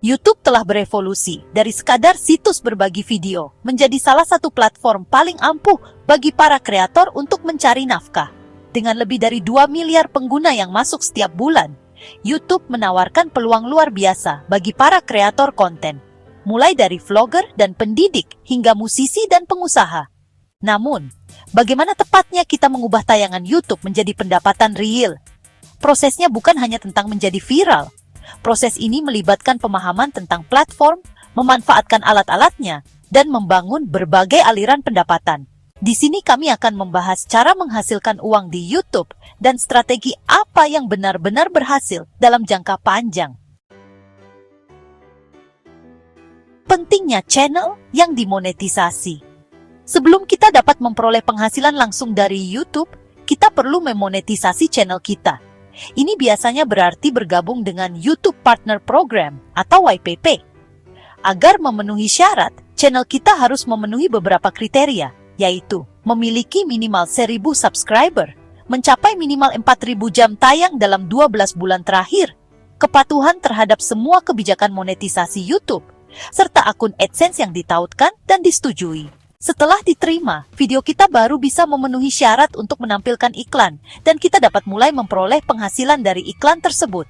YouTube telah berevolusi dari sekadar situs berbagi video menjadi salah satu platform paling ampuh bagi para kreator untuk mencari nafkah. Dengan lebih dari 2 miliar pengguna yang masuk setiap bulan, YouTube menawarkan peluang luar biasa bagi para kreator konten, mulai dari vlogger dan pendidik hingga musisi dan pengusaha. Namun, bagaimana tepatnya kita mengubah tayangan YouTube menjadi pendapatan real? Prosesnya bukan hanya tentang menjadi viral. Proses ini melibatkan pemahaman tentang platform, memanfaatkan alat-alatnya, dan membangun berbagai aliran pendapatan. Di sini kami akan membahas cara menghasilkan uang di YouTube dan strategi apa yang benar-benar berhasil dalam jangka panjang. Pentingnya channel yang dimonetisasi. Sebelum kita dapat memperoleh penghasilan langsung dari YouTube, kita perlu memonetisasi channel kita. Ini biasanya berarti bergabung dengan YouTube Partner Program atau YPP. Agar memenuhi syarat, channel kita harus memenuhi beberapa kriteria, yaitu memiliki minimal 1.000 subscriber, mencapai minimal 4.000 jam tayang dalam 12 bulan terakhir, kepatuhan terhadap semua kebijakan monetisasi YouTube, serta akun AdSense yang ditautkan dan disetujui. Setelah diterima, video kita baru bisa memenuhi syarat untuk menampilkan iklan, dan kita dapat mulai memperoleh penghasilan dari iklan tersebut.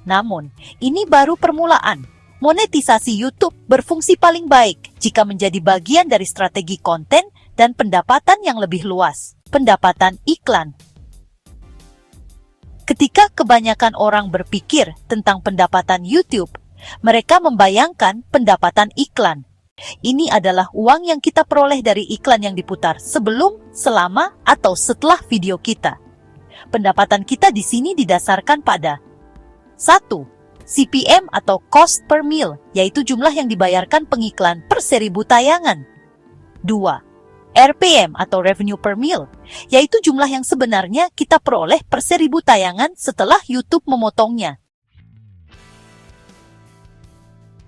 Namun, ini baru permulaan. Monetisasi YouTube berfungsi paling baik jika menjadi bagian dari strategi konten dan pendapatan yang lebih luas, pendapatan iklan. Ketika kebanyakan orang berpikir tentang pendapatan YouTube, mereka membayangkan pendapatan iklan. Ini adalah uang yang kita peroleh dari iklan yang diputar sebelum, selama, atau setelah video kita. Pendapatan kita di sini didasarkan pada 1. CPM atau cost per mil, yaitu jumlah yang dibayarkan pengiklan per 1.000 tayangan. 2. RPM atau revenue per mil, yaitu jumlah yang sebenarnya kita peroleh per 1.000 tayangan setelah YouTube memotongnya.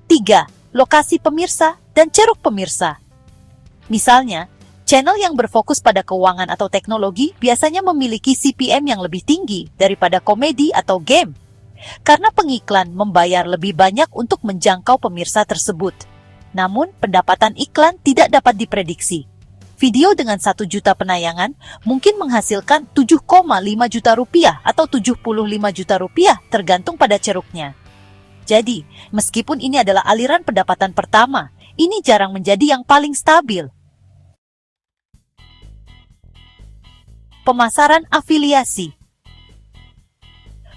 3. Lokasi pemirsa dan ceruk pemirsa. Misalnya, channel yang berfokus pada keuangan atau teknologi biasanya memiliki CPM yang lebih tinggi daripada komedi atau game, karena pengiklan membayar lebih banyak untuk menjangkau pemirsa tersebut. Namun, pendapatan iklan tidak dapat diprediksi. Video dengan 1 juta penayangan mungkin menghasilkan 7,5 juta rupiah atau 75 juta rupiah tergantung pada ceruknya. Jadi, meskipun ini adalah aliran pendapatan pertama, ini jarang menjadi yang paling stabil. Pemasaran afiliasi.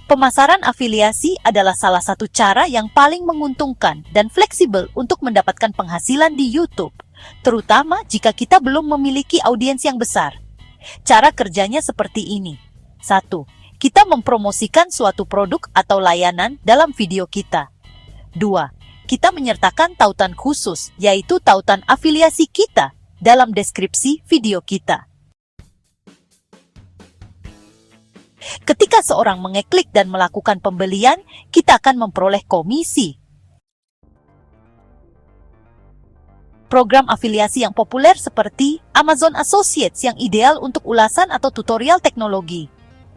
Pemasaran afiliasi adalah salah satu cara yang paling menguntungkan dan fleksibel untuk mendapatkan penghasilan di YouTube, terutama jika kita belum memiliki audiens yang besar. Cara kerjanya seperti ini. 1. Kita mempromosikan suatu produk atau layanan dalam video kita. 2. Kita menyertakan tautan khusus, yaitu tautan afiliasi kita, dalam deskripsi video kita. Ketika seorang mengeklik dan melakukan pembelian, kita akan memperoleh komisi. Program afiliasi yang populer seperti Amazon Associates yang ideal untuk ulasan atau tutorial teknologi.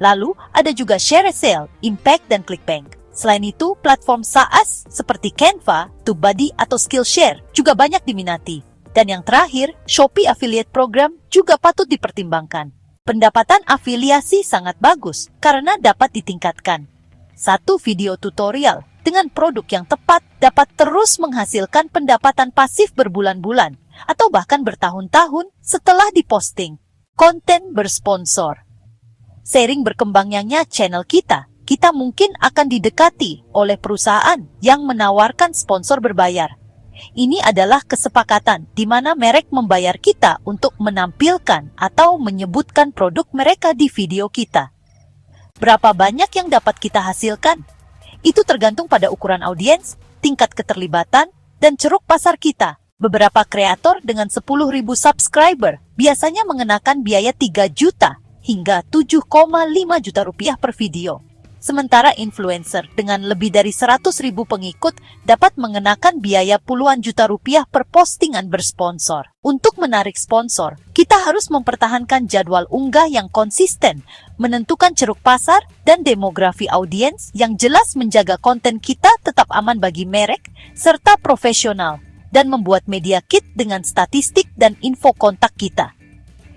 Lalu, ada juga ShareASale, Impact, dan ClickBank. Selain itu, platform SaaS seperti Canva, TubeBuddy, atau Skillshare juga banyak diminati. Dan yang terakhir, Shopee Affiliate Program juga patut dipertimbangkan. Pendapatan afiliasi sangat bagus karena dapat ditingkatkan. Satu video tutorial dengan produk yang tepat dapat terus menghasilkan pendapatan pasif berbulan-bulan atau bahkan bertahun-tahun setelah diposting. Konten bersponsor. Seiring berkembangnya channel kita mungkin akan didekati oleh perusahaan yang menawarkan sponsor berbayar. Ini adalah kesepakatan di mana merek membayar kita untuk menampilkan atau menyebutkan produk mereka di video kita. Berapa banyak yang dapat kita hasilkan? Itu tergantung pada ukuran audiens, tingkat keterlibatan, dan ceruk pasar kita. Beberapa kreator dengan 10.000 subscriber biasanya mengenakan biaya 3 juta hingga 7,5 juta rupiah per video. Sementara influencer dengan lebih dari 100.000 pengikut dapat mengenakan biaya puluhan juta rupiah per postingan bersponsor. Untuk menarik sponsor, kita harus mempertahankan jadwal unggah yang konsisten, menentukan ceruk pasar dan demografi audiens yang jelas, menjaga konten kita tetap aman bagi merek, serta profesional, dan membuat media kit dengan statistik dan info kontak kita.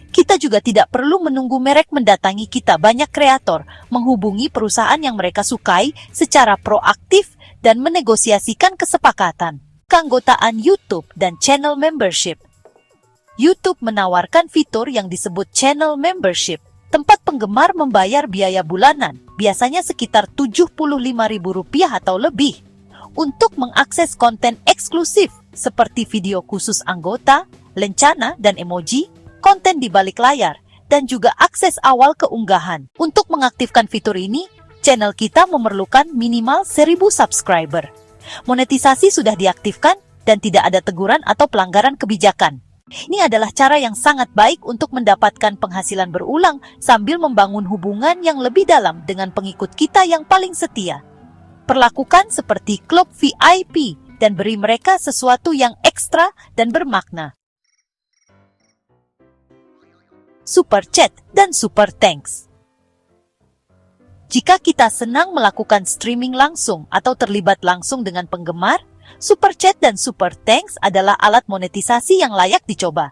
Kita juga tidak perlu menunggu merek mendatangi kita. Banyak kreator menghubungi perusahaan yang mereka sukai secara proaktif dan menegosiasikan kesepakatan. Keanggotaan YouTube dan channel membership. YouTube menawarkan fitur yang disebut channel membership, tempat penggemar membayar biaya bulanan, biasanya sekitar Rp75.000 atau lebih, untuk mengakses konten eksklusif seperti video khusus anggota, lencana dan emoji, konten di balik layar, dan juga akses awal keunggahan. Untuk mengaktifkan fitur ini, channel kita memerlukan minimal 1.000 subscriber. Monetisasi sudah diaktifkan dan tidak ada teguran atau pelanggaran kebijakan. Ini adalah cara yang sangat baik untuk mendapatkan penghasilan berulang sambil membangun hubungan yang lebih dalam dengan pengikut kita yang paling setia. Perlakukan seperti klub VIP dan beri mereka sesuatu yang ekstra dan bermakna. Super Chat dan Super Thanks. Jika kita senang melakukan streaming langsung atau terlibat langsung dengan penggemar, Super Chat dan Super Thanks adalah alat monetisasi yang layak dicoba.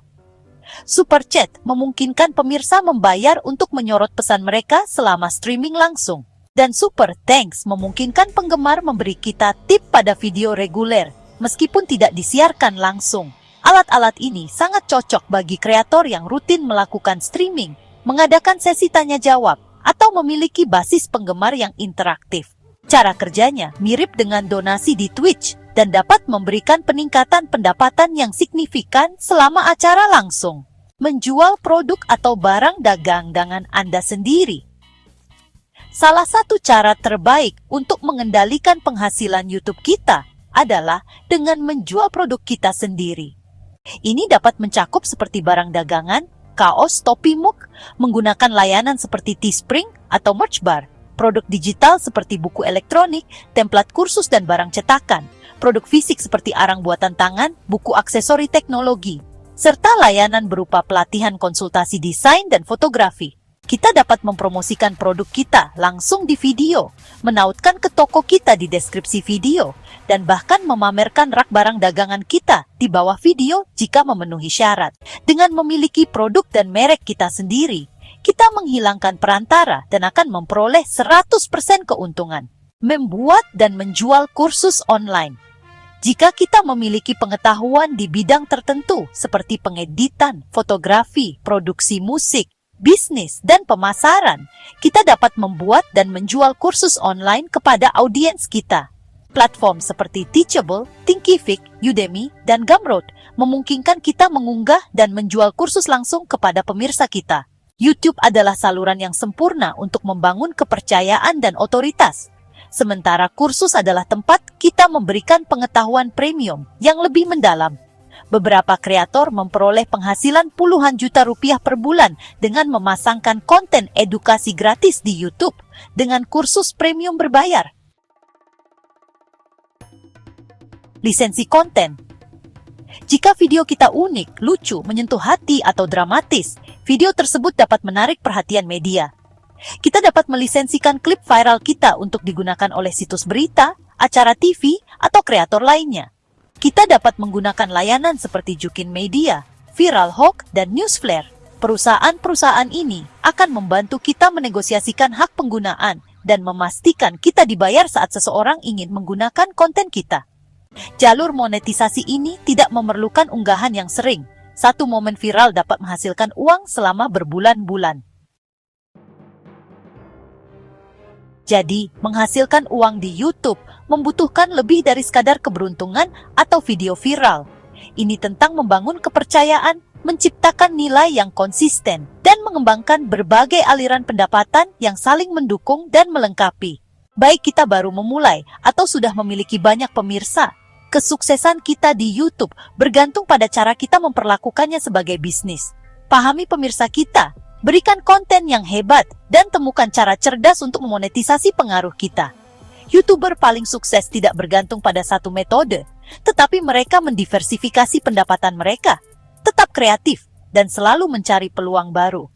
Super Chat memungkinkan pemirsa membayar untuk menyorot pesan mereka selama streaming langsung. Dan Super Thanks memungkinkan penggemar memberi kita tip pada video reguler, meskipun tidak disiarkan langsung. Alat-alat ini sangat cocok bagi kreator yang rutin melakukan streaming, mengadakan sesi tanya-jawab, atau memiliki basis penggemar yang interaktif. Cara kerjanya mirip dengan donasi di Twitch dan dapat memberikan peningkatan pendapatan yang signifikan selama acara langsung. Menjual produk atau barang dagangan Anda sendiri. Salah satu cara terbaik untuk mengendalikan penghasilan YouTube kita adalah dengan menjual produk kita sendiri. Ini dapat mencakup seperti barang dagangan, kaos, topi mug, menggunakan layanan seperti Teespring atau Merch Bar, produk digital seperti buku elektronik, template kursus dan barang cetakan, produk fisik seperti arang buatan tangan, buku aksesori teknologi, serta layanan berupa pelatihan konsultasi desain dan fotografi. Kita dapat mempromosikan produk kita langsung di video, menautkan ke toko kita di deskripsi video, dan bahkan memamerkan rak barang dagangan kita di bawah video jika memenuhi syarat. Dengan memiliki produk dan merek kita sendiri, kita menghilangkan perantara dan akan memperoleh 100% keuntungan. Membuat dan menjual kursus online. Jika kita memiliki pengetahuan di bidang tertentu seperti pengeditan, fotografi, produksi musik, bisnis, dan pemasaran, kita dapat membuat dan menjual kursus online kepada audiens kita. Platform seperti Teachable, Thinkific, Udemy, dan Gumroad memungkinkan kita mengunggah dan menjual kursus langsung kepada pemirsa kita. YouTube adalah saluran yang sempurna untuk membangun kepercayaan dan otoritas. Sementara kursus adalah tempat kita memberikan pengetahuan premium yang lebih mendalam. Beberapa kreator memperoleh penghasilan puluhan juta rupiah per bulan dengan memasangkan konten edukasi gratis di YouTube dengan kursus premium berbayar. Lisensi konten. Jika video kita unik, lucu, menyentuh hati, atau dramatis, video tersebut dapat menarik perhatian media. Kita dapat melisensikan klip viral kita untuk digunakan oleh situs berita, acara TV, atau kreator lainnya. Kita dapat menggunakan layanan seperti Jukin Media, Viralhawk, dan Newsflare. Perusahaan-perusahaan ini akan membantu kita menegosiasikan hak penggunaan dan memastikan kita dibayar saat seseorang ingin menggunakan konten kita. Jalur monetisasi ini tidak memerlukan unggahan yang sering. Satu momen viral dapat menghasilkan uang selama berbulan-bulan. Jadi, menghasilkan uang di YouTube membutuhkan lebih dari sekadar keberuntungan atau video viral. Ini tentang membangun kepercayaan, menciptakan nilai yang konsisten, dan mengembangkan berbagai aliran pendapatan yang saling mendukung dan melengkapi. Baik kita baru memulai atau sudah memiliki banyak pemirsa, kesuksesan kita di YouTube bergantung pada cara kita memperlakukannya sebagai bisnis. Pahami pemirsa kita, Berikan konten yang hebat dan temukan cara cerdas untuk memonetisasi pengaruh kita. YouTuber paling sukses tidak bergantung pada satu metode, tetapi mereka mendiversifikasi pendapatan mereka, tetap kreatif, dan selalu mencari peluang baru.